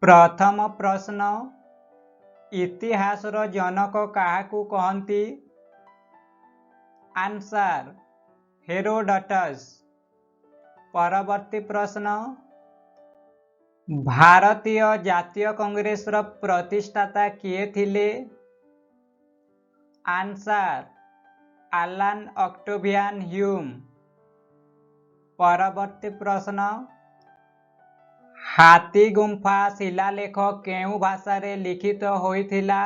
प्रथम प्रश्न इतिहासर जनक काहाकू कहंती? Answer Herodotus. परवर्ती प्रश्न भारतीय जातीय कांग्रेसर प्रतिष्ठाता किए थिले? Answer Allan Octavian Hume. परवर्ती प्रश्न हाथी गुंफा शिलालेख केउ भाषा लिखित होइथिला?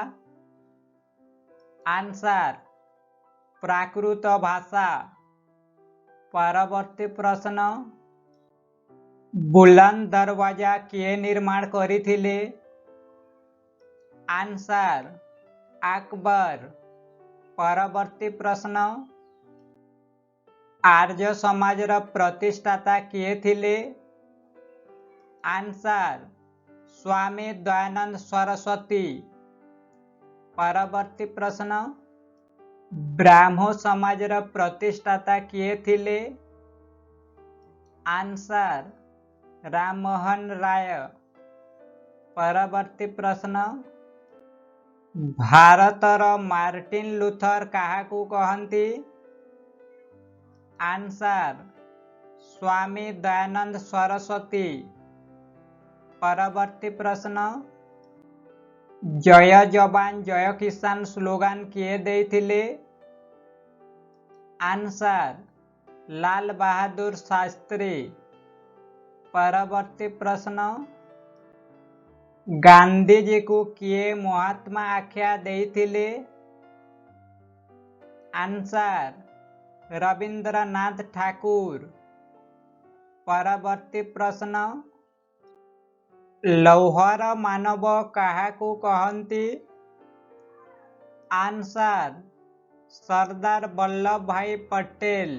आंसर प्राकृत भाषा। परवर्ती प्रश्न बुलंद दरवाजा किए निर्माण करिथिले? आंसर अकबर। परवर्ती प्रश्न आर्य समाजर प्रतिष्ठाता किए थिले? आंसर स्वामी दयानंद सरस्वती। परवर्ती प्रश्न ब्राह्मो समाजर प्रतिष्ठाता किए थिले? आंसर राममोहन राय। परवर्ती प्रश्न भारतर Martin Luther काहाकू कहंती? Answer Swami Dayanand Saraswati. परवर्ती प्रश्न जय जवान जय किसान स्लोगान किए देइथिले? आंसर लाल बहादुर शास्त्री। परवर्ती प्रश्न गांधी जी को किए महात्मा आख्या देइथिले? आंसर रविंद्रनाथ ठाकुर। परवर्ती प्रश्न लौहर मानव काहाकू कहंती? आंसर सरदार वल्लभ भाई पटेल।